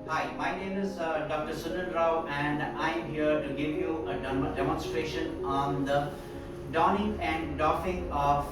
Hi, my name is Dr. Sunil Rao and I'm here to give you a demonstration on the donning and doffing of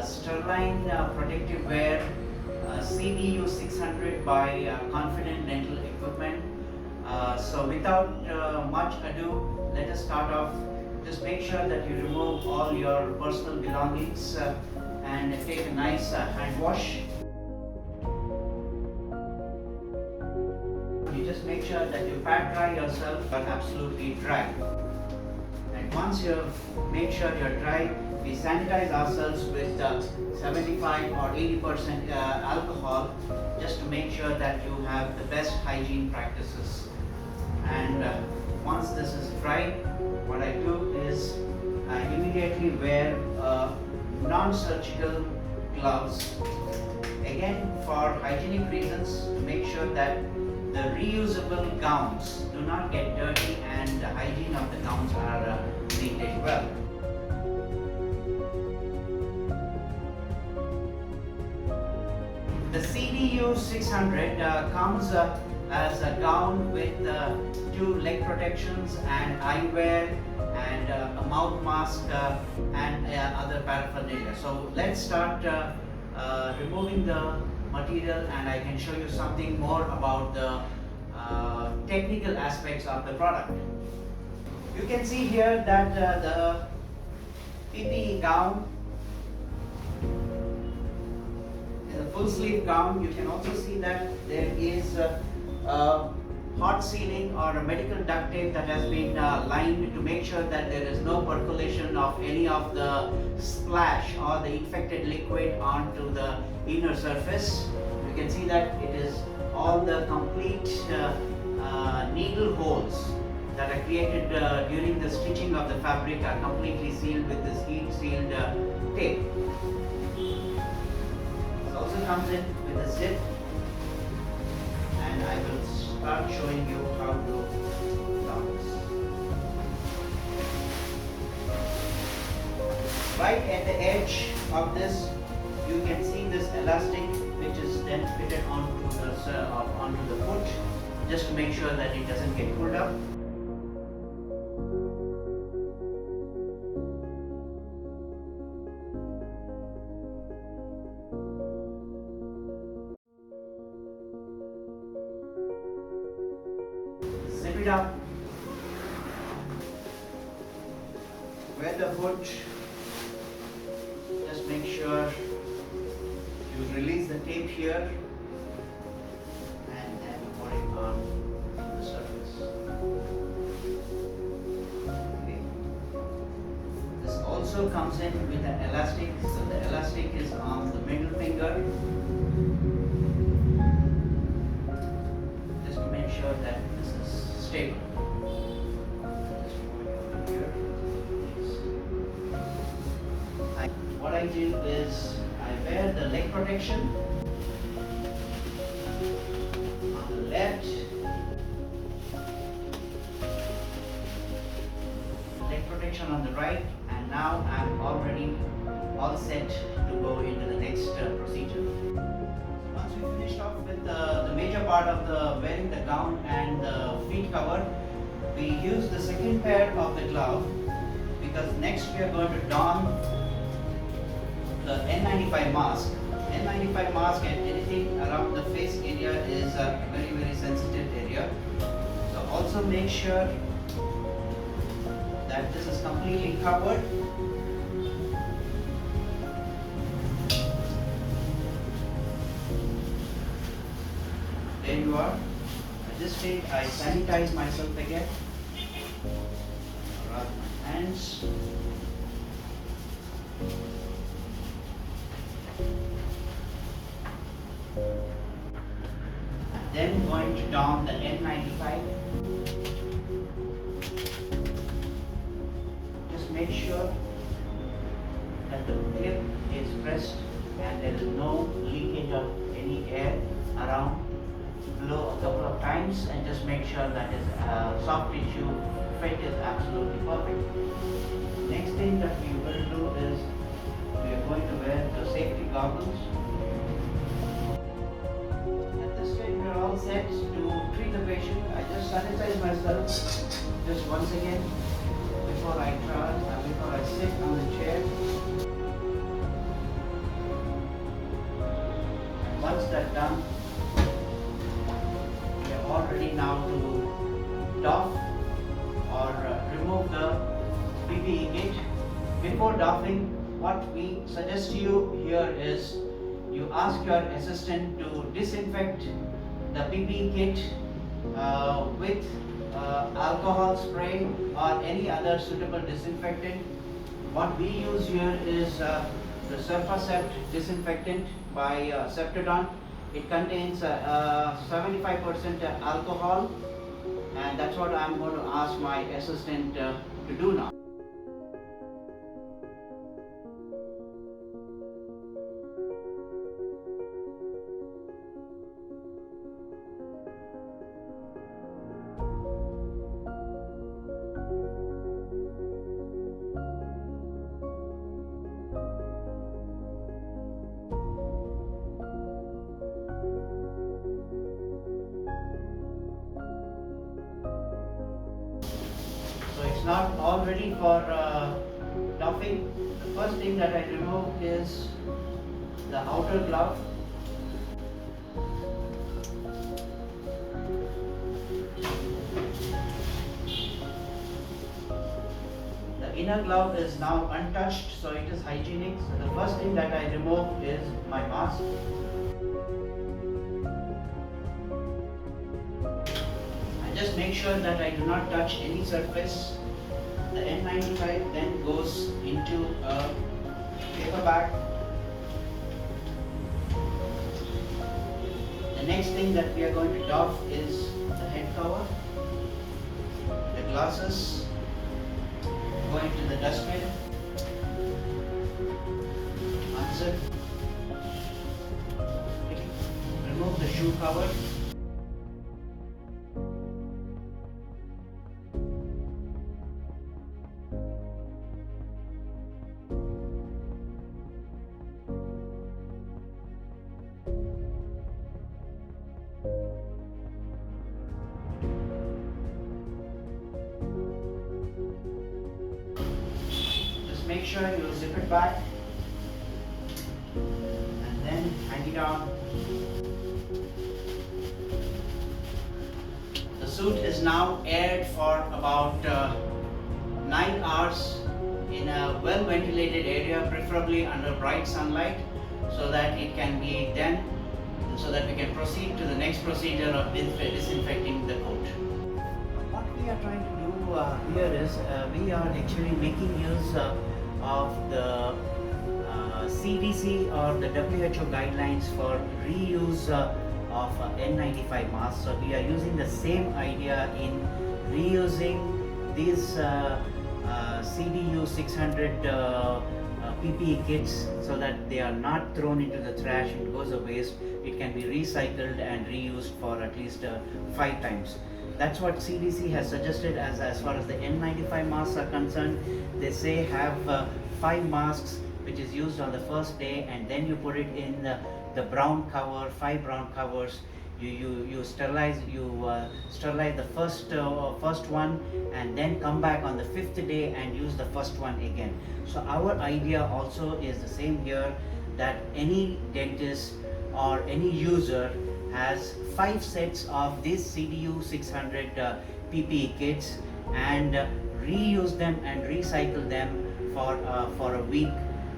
Sterling protective wear CDU 600 by Confident Dental Equipment. So without much ado, let us start off. Just make sure that you remove all your personal belongings and take a nice hand wash. You just make sure that you pat dry yourself, but absolutely dry. And once you make sure you're dry, we sanitize ourselves with 75 or 80% alcohol, just to make sure that you have the best hygiene practices. And once this is dry, what I do is I immediately wear non-surgical gloves, again for hygienic reasons, to make sure that the reusable gowns do not get dirty and the hygiene of the gowns are maintained well. The CDU 600 comes as a gown with 2 leg protections and eyewear and a mouth mask and other paraphernalia. So let's start removing the material, and I can show you something more about the technical aspects of the product. You can see here that the PPE gown is a full sleeve gown. You can also see that there is a hot sealing or a medical duct tape that has been lined to make sure that there is no percolation of any of the splash or the infected liquid onto the inner surface. You can see that it is all the complete needle holes that are created during the stitching of the fabric are completely sealed with this heat sealed tape. It also comes in with a zip, and I will start showing you how to don this. Right at the edge of this, you can see this elastic, which is then fitted onto the foot, just to make sure that it doesn't get pulled up. Zip it up. Wear the hood. Just make sure you release the tape here and then put it on the surface. Okay. This also comes in with an elastic. So the elastic is on the middle finger, just to make sure that this is stable. Just put it over here. What I do is I wear the leg protection on the left, leg protection on the right, and now I'm already all set to go into the next procedure. Once we finished off with the major part of the wearing the gown and the feet cover, we use the second pair of the glove, because next we are going to don the N95 mask. N95 mask and anything around the face area is a very sensitive area. So also make sure that this is completely covered. There you are. At this stage I sanitize myself again. Rub my hands. Then going to don the N95. Just make sure that the tip is pressed and there is no leakage of any air around. Blow a couple of times and just make sure that is soft tissue fit is absolutely perfect. Next thing that we will do is we are going to wear the safety goggles. At this stage we are all set to preparation. I just sanitize myself just once again before I sit on the chair. And once that's done, we are all ready now to doff or remove the PPE kit. Before doffing, what we suggest to you here is you ask your assistant to disinfect the PPE kit with alcohol spray or any other suitable disinfectant. What we use here is the Surfacept disinfectant by Septodon. It contains 75% alcohol, and that's what I'm going to ask my assistant to do now. So it's not all ready for doffing. The first thing that I remove is the outer glove. The inner glove is now untouched, so it is hygienic. So the first thing that I remove is my mask. Just make sure that I do not touch any surface. The N95 then goes into a paper bag. The next thing that we are going to doff is the head cover. The glasses go into the dustbin. Unzip. Remove the shoe cover. Make sure you zip it back and then hang it on. The suit is now aired for about 9 hours in a well ventilated area, preferably under bright sunlight, so that it can be done, so that we can proceed to the next procedure of disinfecting the coat. What we are trying to do here is we are actually making use of the CDC or the WHO guidelines for reuse of N95 masks. So we are using the same idea in reusing these CDU 600 PPE kits, so that they are not thrown into the trash and goes a waste. It can be recycled and reused for at least 5 times. That's what CDC has suggested as far as the N95 masks are concerned. They say have 5 masks which is used on the first day, and then you put it in the brown cover, 5 brown covers. You sterilize the first one, and then come back on the 5th day and use the first one again. So our idea also is the same here, that any dentist or any user has 5 sets of these CDU 600 PPE kits, and reuse them and recycle them for a week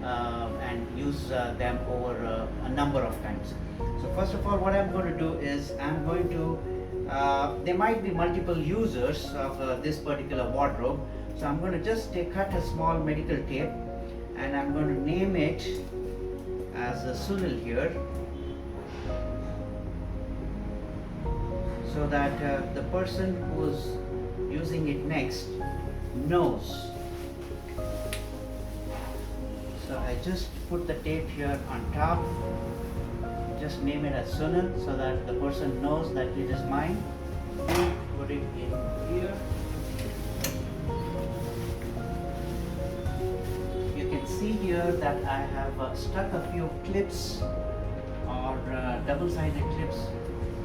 and use them over a number of times. So first of all, what I'm going to do is I'm going to there might be multiple users of this particular wardrobe, so I'm going to just cut a small medical tape, and I'm going to name it as a Sunil here, so that the person who's using it next knows. So I just put the tape here on top, just name it as Sunil, so that the person knows that it is mine. Put it in here. You can see here that I have stuck a few clips or double-sided clips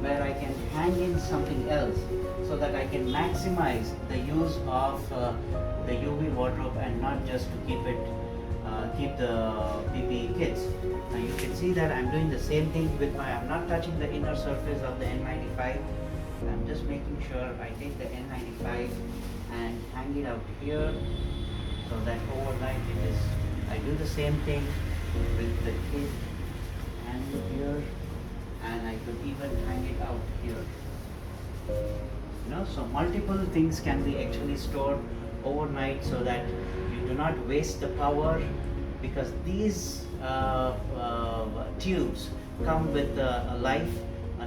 where I can hang in something else so that I can maximize the use of the UV wardrobe and not just to keep the PPE kits. Now you can see that I'm doing the same thing with I'm not touching the inner surface of the N95. I'm just making sure I take the N95 and hang it out here so that overnight I do the same thing with the kit and here, and I could even hang it out here. So multiple things can be actually stored overnight so that you do not waste the power, because these tubes come with a life.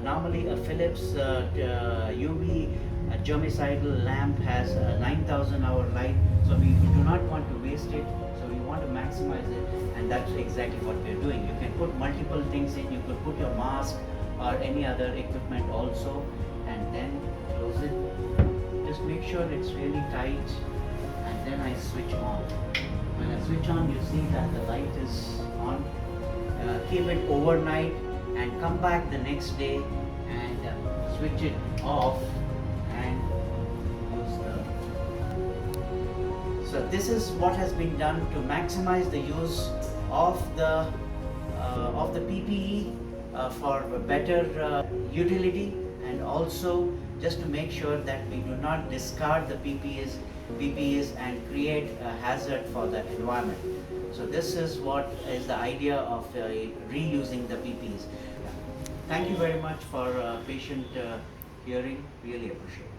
Normally a Philips UV germicidal lamp has a 9,000 hour life, so we do not want to waste it, so we want to maximize it, and that's exactly what we're doing. You can put multiple things in, you could put your mask or any other equipment also, and then close it. Just make sure it's really tight, and then I switch on. When I switch on, you see that the light is on. Keep it overnight and come back the next day and switch it off and use So this is what has been done to maximize the use of the PPE for better utility, and also just to make sure that we do not discard the PPEs and create a hazard for the environment. So this is what is the idea of reusing the PPEs. Thank you very much for patient hearing. Really appreciate it.